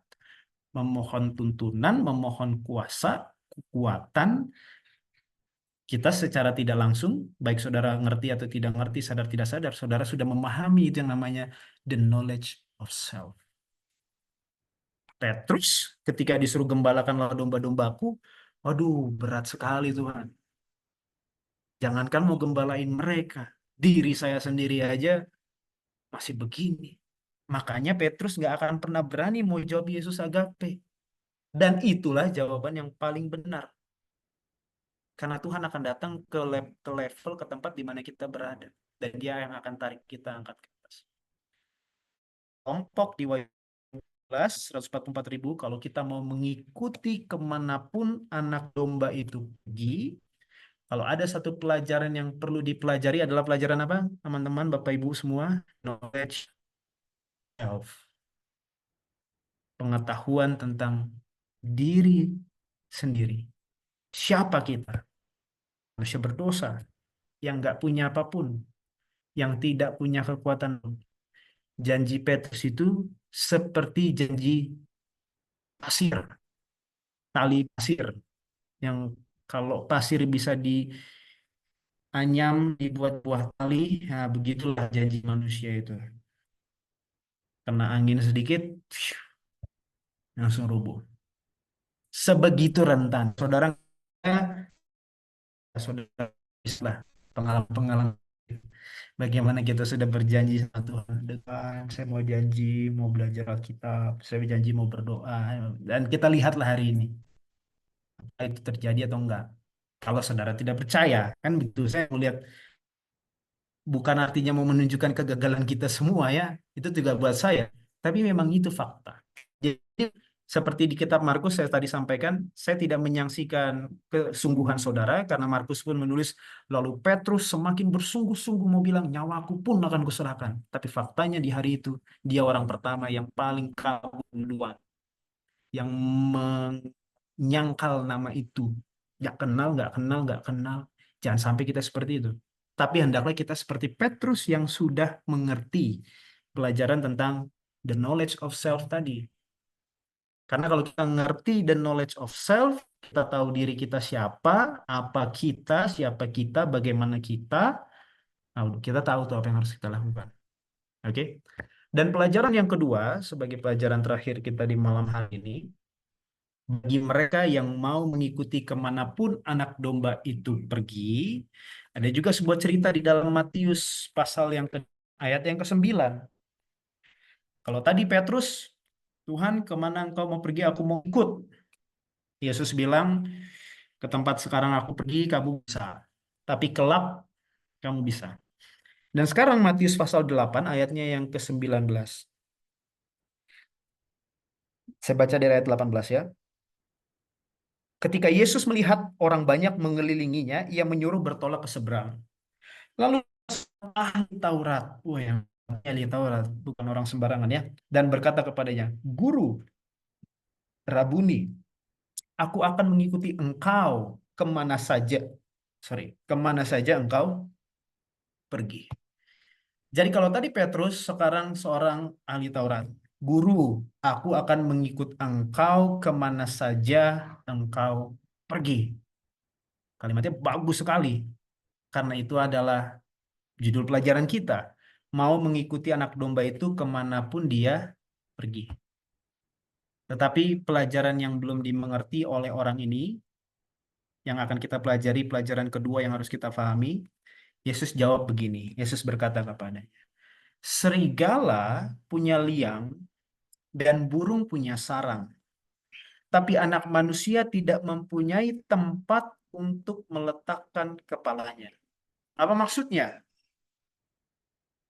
memohon tuntunan, memohon kuasa, kekuatan, kita secara tidak langsung, baik saudara ngerti atau tidak ngerti, sadar tidak sadar, saudara sudah memahami itu yang namanya the knowledge of self. Petrus ketika disuruh gembalakanlah domba-dombaku, waduh berat sekali Tuhan. Jangankan mau gembalain mereka, diri saya sendiri aja masih begini. Makanya Petrus nggak akan pernah berani mau jawab Yesus agape. Dan itulah jawaban yang paling benar. Karena Tuhan akan datang ke level, ke tempat di mana kita berada. Dan dia yang akan tarik kita angkat ke atas. Kelompok di Wahyu 144.000, kalau kita mau mengikuti kemanapun anak domba itu pergi, Kalau ada satu pelajaran yang perlu dipelajari adalah pelajaran apa, teman-teman, Bapak Ibu semua? Knowledge of, pengetahuan tentang diri sendiri. Siapa kita? Manusia berdosa yang nggak punya apapun, yang tidak punya kekuatan. Janji Petrus itu seperti janji pasir, tali pasir yang kalau pasir bisa dianyam, dibuat buah tali, nah begitulah janji manusia itu. Kena angin sedikit, langsung rubuh. Sebegitu rentan. Saudara, saudara, lah pengalaman-pengalaman bagaimana kita sudah berjanji sama Tuhan. Tuhan, saya mau janji, mau belajar Alkitab, saya janji mau berdoa. Dan kita lihatlah hari ini, apakah itu terjadi atau enggak. Kalau saudara tidak percaya, kan begitu. Saya melihat bukan artinya mau menunjukkan kegagalan kita semua ya. Itu juga buat saya. Tapi memang itu fakta. Jadi seperti di kitab Markus saya tadi sampaikan, saya tidak menyaksikan kesungguhan saudara karena Markus pun menulis lalu Petrus semakin bersungguh-sungguh mau bilang nyawaku pun akan kuserahkan. Tapi faktanya di hari itu dia orang pertama yang paling kabur duluan, yang menyangkal nama itu. Nggak kenal, nggak kenal, nggak kenal. Jangan sampai kita seperti itu. Tapi hendaklah kita seperti Petrus yang sudah mengerti pelajaran tentang the knowledge of self tadi. Karena kalau kita ngerti the knowledge of self, kita tahu diri kita siapa, apa kita, siapa kita, bagaimana kita, nah, kita tahu tuh apa yang harus kita lakukan. Oke? Dan pelajaran yang kedua, sebagai pelajaran terakhir kita di malam hari ini, bagi mereka yang mau mengikuti kemanapun anak domba itu pergi, ada juga sebuah cerita di dalam Matius pasal yang ayat yang ke-9. Kalau tadi Petrus, Tuhan kemana engkau mau pergi, aku mau ikut. Yesus bilang, ke tempat sekarang aku pergi, kamu bisa. Tapi kelak kamu bisa. Dan sekarang Matius pasal 8 ayatnya yang ke-19. Saya baca dari ayat 18 ya. Ketika Yesus melihat orang banyak mengelilinginya, ia menyuruh bertolak ke seberang. Lalu ahli Taurat, wah yang ahli Taurat, bukan orang sembarangan ya, dan berkata kepadanya, Guru, Rabuni, aku akan mengikuti engkau kemana saja. Kemana saja engkau pergi. Jadi kalau tadi Petrus, sekarang seorang ahli Taurat. Guru, aku akan mengikut engkau kemana saja engkau pergi. Kalimatnya bagus sekali. Karena itu adalah judul pelajaran kita. Mau mengikuti anak domba itu kemanapun dia pergi. Tetapi pelajaran yang belum dimengerti oleh orang ini, yang akan kita pelajari, pelajaran kedua yang harus kita pahami, Yesus jawab begini. Yesus berkata kepadanya, serigala punya liang dan burung punya sarang, tapi anak manusia tidak mempunyai tempat untuk meletakkan kepalanya. Apa maksudnya?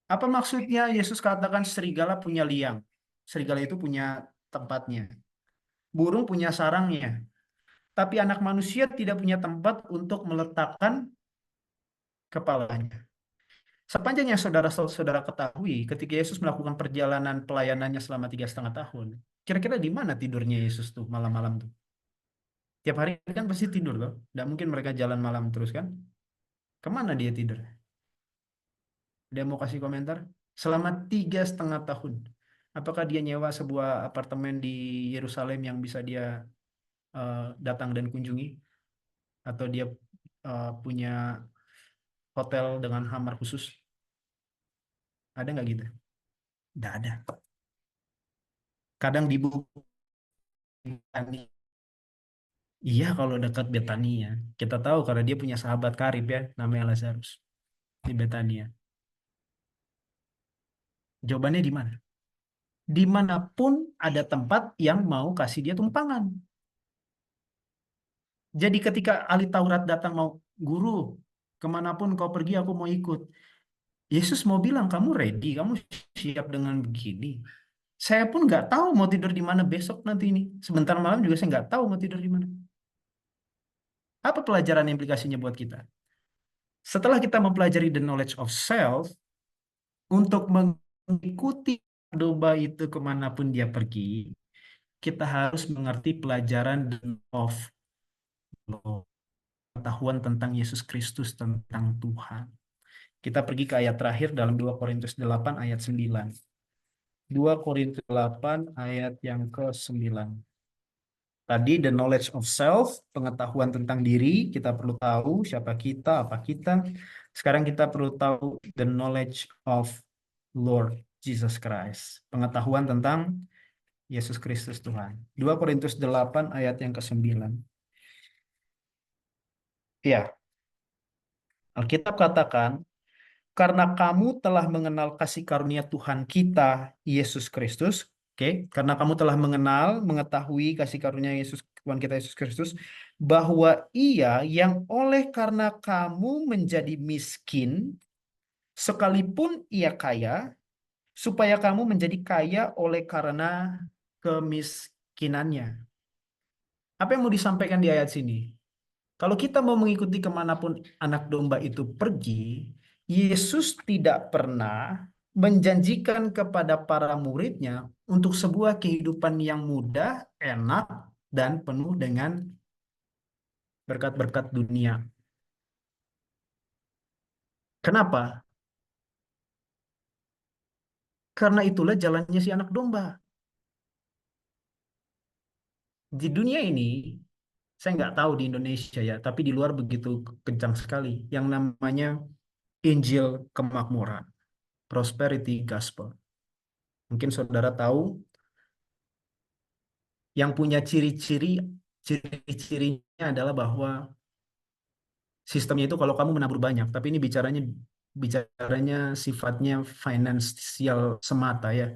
Apa maksudnya Yesus katakan serigala punya liang? Serigala itu punya tempatnya. Burung punya sarangnya. Tapi anak manusia tidak punya tempat untuk meletakkan kepalanya. Sepanjang yang saudara-saudara ketahui, ketika Yesus melakukan perjalanan pelayanannya selama 3,5 tahun, kira-kira di mana tidurnya Yesus tuh malam-malam tuh? Tiap hari kan pasti tidur loh. Tidak mungkin mereka jalan malam terus kan? Kemana dia tidur? Dia mau kasih komentar? Selama 3,5 tahun. Apakah dia nyewa sebuah apartemen di Yerusalem yang bisa dia datang dan kunjungi? Atau dia punya hotel dengan kamar khusus? Ada nggak gitu? Nggak ada. Kadang di buku iya, kalau dekat Betania. Kita tahu karena dia punya sahabat karib ya, namanya Lazarus di Betania. Jawabannya di mana? Dimanapun ada tempat yang mau kasih dia tumpangan. Jadi ketika ahli Taurat datang mau, guru, kemanapun kau pergi aku mau ikut. Yesus mau bilang, kamu ready, kamu siap dengan begini. Saya pun nggak tahu mau tidur di mana besok nanti ini. Sebentar malam juga saya nggak tahu mau tidur di mana. Apa pelajaran implikasinya buat kita? Setelah kita mempelajari the knowledge of self, untuk mengikuti domba itu kemanapun dia pergi, kita harus mengerti pelajaran the of law, pengetahuan tentang Yesus Kristus, tentang Tuhan. Kita pergi ke ayat terakhir dalam 2 Korintus 8 ayat 9. 2 Korintus 8 ayat yang ke-9. Tadi the knowledge of self, pengetahuan tentang diri, kita perlu tahu siapa kita, apa kita. Sekarang kita perlu tahu the knowledge of Lord Jesus Christ, pengetahuan tentang Yesus Kristus Tuhan. 2 Korintus 8 ayat yang ke-9. Ya, Alkitab katakan, karena kamu telah mengenal kasih karunia Tuhan kita, Yesus Kristus. Oke, karena kamu telah mengenal, mengetahui kasih karunia Yesus Tuhan kita Yesus Kristus, bahwa Ia yang oleh karena kamu menjadi miskin, sekalipun Ia kaya, supaya kamu menjadi kaya oleh karena kemiskinannya. Apa yang mau disampaikan di ayat sini? Kalau kita mau mengikuti kemanapun anak domba itu pergi, Yesus tidak pernah menjanjikan kepada para muridnya untuk sebuah kehidupan yang mudah, enak, dan penuh dengan berkat-berkat dunia. Kenapa? Karena itulah jalannya si anak domba. Di dunia ini, saya nggak tahu di Indonesia ya, tapi di luar begitu kencang sekali. Yang namanya Injil kemakmuran, prosperity gospel. Mungkin saudara tahu yang punya ciri-cirinya adalah bahwa sistemnya itu kalau kamu menabur banyak, tapi ini bicaranya sifatnya finansial semata ya.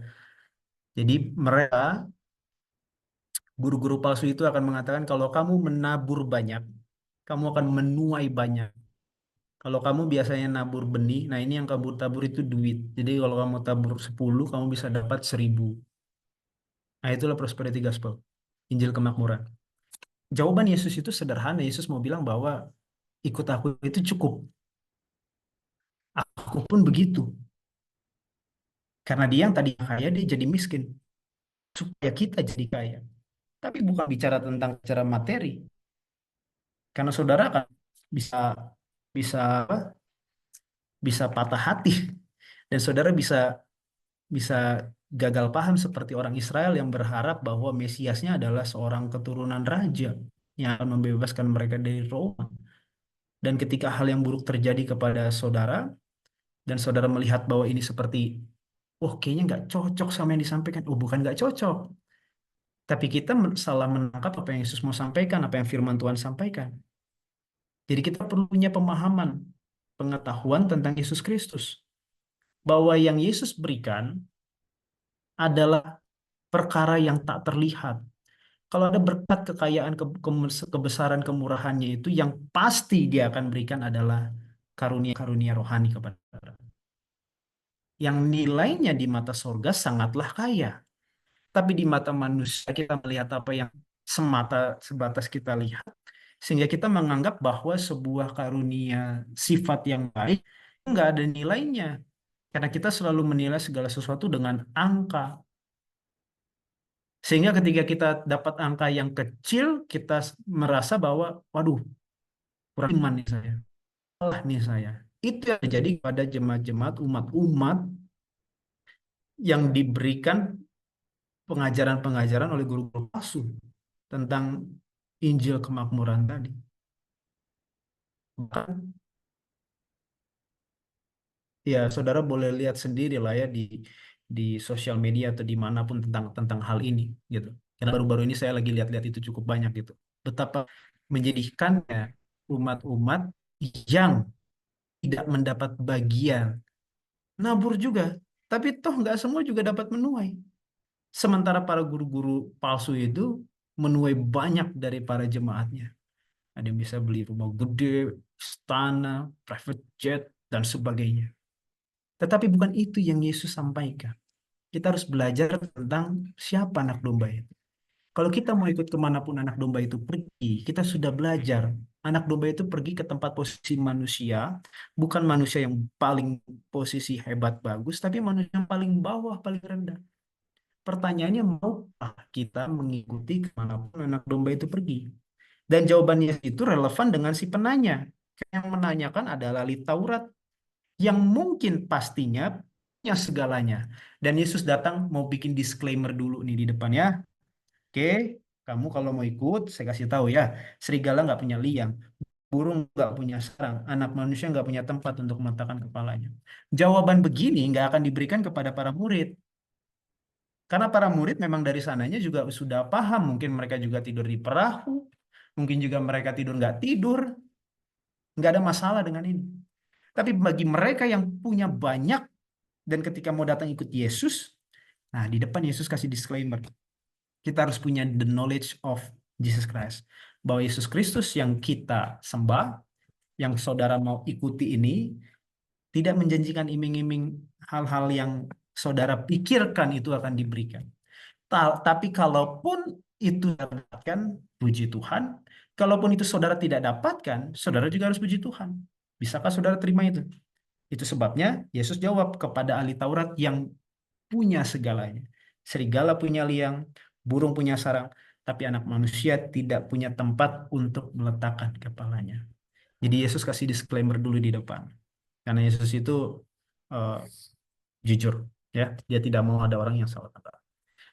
Jadi mereka guru-guru palsu itu akan mengatakan kalau kamu menabur banyak, kamu akan menuai banyak. Kalau kamu biasanya nabur benih, nah ini yang kamu tabur itu duit. Jadi kalau kamu tabur 10, kamu bisa dapat 1.000. Nah itulah prosperity gospel, Injil kemakmuran. Jawaban Yesus itu sederhana. Yesus mau bilang bahwa ikut aku itu cukup. Aku pun begitu. Karena dia yang tadi kaya, dia jadi miskin. Supaya kita jadi kaya. Tapi bukan bicara tentang cara materi. Karena saudara kan bisa bisa apa? Bisa patah hati. Dan saudara bisa bisa gagal paham seperti orang Israel yang berharap bahwa Mesiasnya adalah seorang keturunan raja yang akan membebaskan mereka dari Roma. Dan ketika hal yang buruk terjadi kepada saudara, dan saudara melihat bahwa ini seperti, oh kayaknya nggak cocok sama yang disampaikan. Oh bukan nggak cocok, tapi kita salah menangkap apa yang Yesus mau sampaikan, apa yang firman Tuhan sampaikan. Jadi kita perlu punya pemahaman, pengetahuan tentang Yesus Kristus. Bahwa yang Yesus berikan adalah perkara yang tak terlihat. Kalau ada berkat kekayaan, kebesaran, kemurahannya itu, yang pasti dia akan berikan adalah karunia-karunia rohani kepada kita. Yang nilainya di mata sorga sangatlah kaya. Tapi di mata manusia kita melihat apa yang sebatas kita lihat, sehingga kita menganggap bahwa sebuah karunia sifat yang baik nggak ada nilainya, karena kita selalu menilai segala sesuatu dengan angka. Sehingga ketika kita dapat angka yang kecil, kita merasa bahwa waduh, kurang iman nih saya, salah nih saya. Itu yang terjadi pada jemaat-jemaat, umat-umat yang diberikan pengajaran-pengajaran oleh guru-guru palsu tentang Injil kemakmuran tadi. Bahkan, ya saudara boleh lihat sendiri lah ya di sosial media atau dimanapun tentang tentang hal ini gitu. Karena baru-baru ini saya lagi lihat-lihat itu cukup banyak gitu. Betapa menyedihkannya umat-umat yang tidak mendapat bagian nabur juga, tapi toh nggak semua juga dapat menuai. Sementara para guru-guru palsu itu menuai banyak dari para jemaatnya. Ada yang bisa beli rumah gede, istana, private jet, dan sebagainya. Tetapi bukan itu yang Yesus sampaikan. Kita harus belajar tentang siapa anak domba itu. Kalau kita mau ikut kemanapun anak domba itu pergi, kita sudah belajar. Anak domba itu pergi ke tempat posisi manusia, bukan manusia yang paling posisi hebat bagus, tapi manusia yang paling bawah, paling rendah. Pertanyaannya, maukah kita mengikuti kemanapun anak domba itu pergi? Dan jawabannya itu relevan dengan si penanya. Yang menanyakan adalah ahli Taurat, yang mungkin pastinya punya segalanya. Dan Yesus datang mau bikin disclaimer dulu nih di depan ya. Oke, kamu kalau mau ikut, saya kasih tahu ya, serigala nggak punya liang, burung nggak punya sarang, anak manusia nggak punya tempat untuk meletakkan kepalanya. Jawaban begini nggak akan diberikan kepada para murid. Karena para murid memang dari sananya juga sudah paham, mungkin mereka juga tidur di perahu, mungkin juga mereka tidur nggak tidur, nggak ada masalah dengan ini. Tapi bagi mereka yang punya banyak dan ketika mau datang ikut Yesus, nah di depan Yesus kasih disclaimer, kita harus punya the knowledge of Jesus Christ, bahwa Yesus Kristus yang kita sembah, yang saudara mau ikuti ini, tidak menjanjikan iming-iming hal-hal yang saudara pikirkan itu akan diberikan. Tapi kalaupun itu dapatkan, puji Tuhan. Kalaupun itu saudara tidak dapatkan, saudara juga harus puji Tuhan. Bisakah saudara terima itu? Itu sebabnya Yesus jawab kepada ahli Taurat yang punya segalanya. Serigala punya liang, burung punya sarang, tapi anak manusia tidak punya tempat untuk meletakkan kepalanya. Jadi Yesus kasih disclaimer dulu di depan. Karena Yesus itu eh, jujur, ya, dia tidak mau ada orang yang salah kata.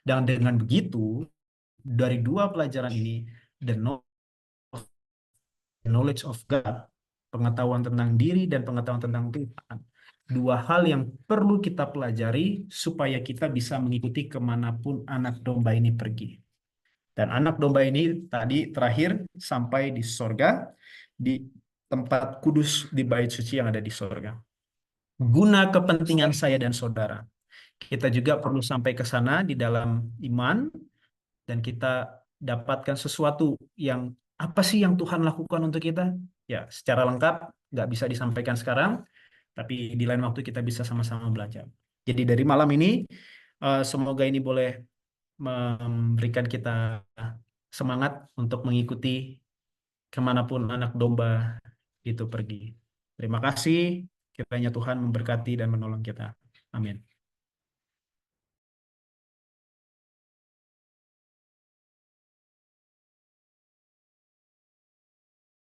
Dan dengan begitu, dari dua pelajaran ini, the knowledge of God, pengetahuan tentang diri dan pengetahuan tentang Tuhan, dua hal yang perlu kita pelajari supaya kita bisa mengikuti kemanapun anak domba ini pergi. Dan anak domba ini tadi terakhir sampai di sorga, di tempat kudus di bait suci yang ada di sorga. Guna kepentingan saya dan saudara, kita juga perlu sampai ke sana di dalam iman, dan kita dapatkan sesuatu yang apa sih yang Tuhan lakukan untuk kita? Ya, secara lengkap nggak bisa disampaikan sekarang, tapi di lain waktu kita bisa sama-sama belajar. Jadi dari malam ini, semoga ini boleh memberikan kita semangat untuk mengikuti kemanapun anak domba itu pergi. Terima kasih, kiranya Tuhan memberkati dan menolong kita. Amin.